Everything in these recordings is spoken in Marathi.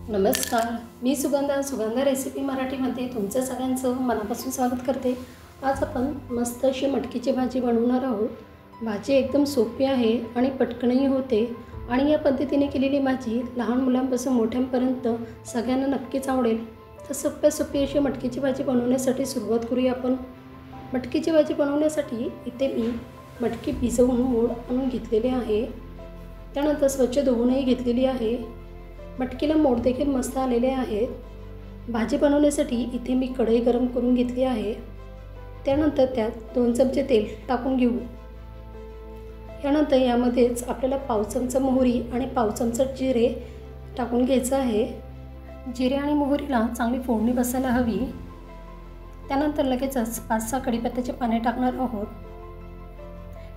नमस्कार, मी सुगंधा रेसिपी मराठीमध्ये तुमचं सगळ्यांचं मनापासून स्वागत करते। आज आपण मस्त अशी मटकीची भाजी बनवणार आहोत। भाजी एकदम सोपी आहे आणि पटकनही होते आणि या पद्धतीने केलेली भाजी लहान मुलांपासून मोठ्यांपर्यंत सगळ्यांना नक्कीच आवडेल। तर सोपी अशी मटकीची भाजी बनवण्यासाठी सुरुवात करूया आपण। मटकीची भाजी बनवण्यासाठी इथे मी मटकी भिजवून मोड आणून घेतलेली आहे। त्यानंतर स्वच्छ धुवूनही घेतलेली आहे। मटकीला मोड देखील मस्त आलेले आहेत। भाजी बनवण्यासाठी इथे मी कढई गरम करून घेतली आहे। त्यानंतर त्यात 2 चमचे तेल टाकून घेऊ। यानंतर यामध्येच आपल्याला पाव चमचा मोहरी आणि पाव चमचा जिरे टाकून घ्यायचं आहे। जिरे आणि मोहरीला चांगली फोडणी बसायला हवी। त्यानंतर लगेचच 5-6 कढीपत्त्याचे पाने टाकणार आहोत,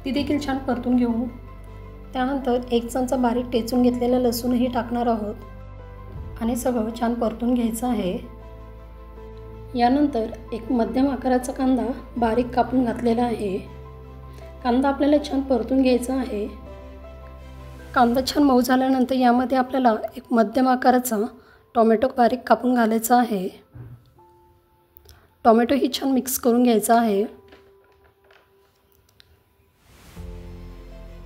ती देखील छान परतून घेऊ। त्यानंतर 1 चमचा बारीक टेचून घेतलेला लसूणही टाकणार आहोत आणि सगळं छान परतून घ्यायचं आहे। यानंतर एक मध्यम आकाराचा कांदा बारीक कापून घातलेला आहे। कांदा आपल्याला छान परतून घ्यायचा आहे। कांदा छान मऊ झाल्यानंतर यामध्ये आपल्याला एक मध्यम आकाराचा टोमॅटो बारीक कापून घालायचा आहे। टोमॅटो ही छान मिक्स करून घ्यायचा आहे।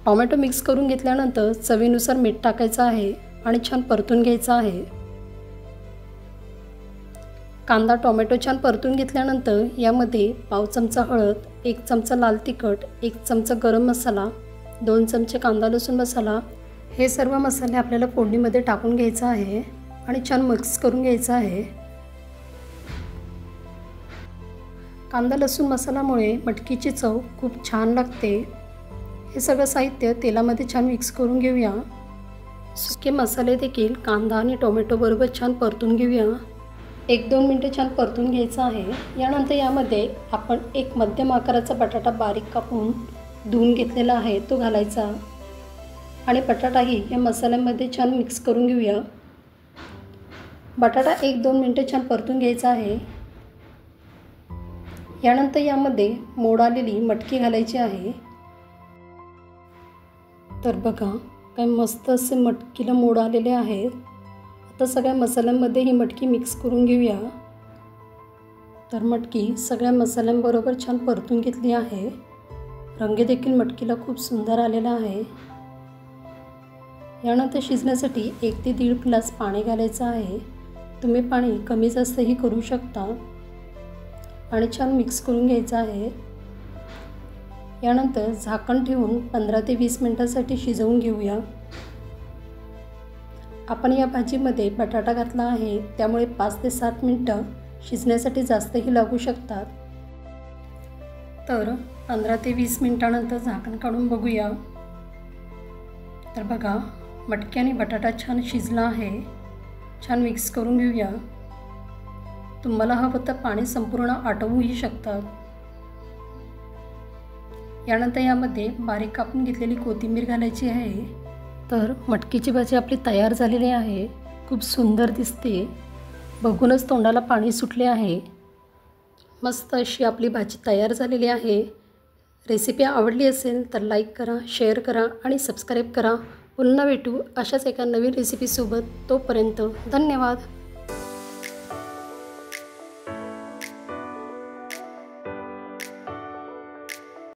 टोमॅटो मिक्स करून घेतल्यानंतर चवीनुसार मीठ टाकायचं आहे आणि छान परतून घ्यायचं आहे। कांदा टोमॅटो छान परतून घेतल्यानंतर यामध्ये पाव चमचा हळद, 1 चमचा लाल तिखट, 1 चमचा गरम मसाला, 2 चमचे कांदा लसूण मसाला, हे सर्व मसाले आपल्याला फोडणीमध्ये टाकून घ्यायचा आहे आणि छान मिक्स करून घ्यायचं आहे। कांदा लसूण मसाल्यामुळे मटकीची चव खूप छान लागते। हे सगळं साहित्य तेलामध्ये छान मिक्स करून घेऊया। सुके मसाले देखील कांदा आणि टोमॅटो बरोबर छान परतून घेऊया। 1-2 मिनिटे छान परतून घ्यायचं आहे। यानंतर यामध्ये आपण एक मध्यम आकाराचा बटाटा बारीक कापून धुवून घेतलेला आहे, तो घालायचा आणि बटाटाही या मसाल्यामध्ये छान मिक्स करून घेऊया। बटाटा 1-2 मिनिटे छान परतून घ्यायचा आहे। यानंतर यामध्ये मोड आलेली मटकी घालायची आहे। तर बघा, काय मस्त असे मटकीला मोड आलेले आहेत। आता सगळ्या मसाल्यांमध्ये ही मटकी मिक्स करून घेऊया। तर मटकी सगळ्या मसाल्यांबरोबर छान परतून घेतली आहे। रंग देखील मटकीला खूप सुंदर आलेला आहे। यानंतर शिजण्यासाठी 1 ते 1.5 ग्लास पाणी घालायचं आहे। तुम्ही पाणी कमी जास्तही करू शकता आणि छान मिक्स करून घ्यायचं आहे। यानंतर झाकण ठेवून 15 ते 20 मिनिटांसाठी शिजवून घेऊया। आपण या भाजीमध्ये बटाटा घातला आहे, त्यामुळे 5 ते 7 मिनिटं शिजण्यासाठी जास्तही लागू शकतात। तर 15 ते 20 मिनिटांनंतर झाकण काढून बघूया। तर बघा, मटकी आणि बटाटा छान शिजला आहे। छान मिक्स करून घेऊया। तुम्हाला हवं तर पाणी संपूर्ण आटवूही शकतात। यानंतर यामध्ये बारीक कापून घेतलेली कोथिंबीर घालायची आहे। तर मटकीची भाजी आपली तयार झालेली आहे। खूप सुंदर दिसते, बघूनच तोंडाला पाणी सुटले आहे। मस्त अशी आपली भाजी तयार झालेली आहे। रेसिपी आवडली असेल तर लाईक करा, शेअर करा आणि सबस्क्राईब करा। पुन्हा भेटू अशाच एका नवीन रेसिपीसोबत। तोपर्यंत धन्यवाद।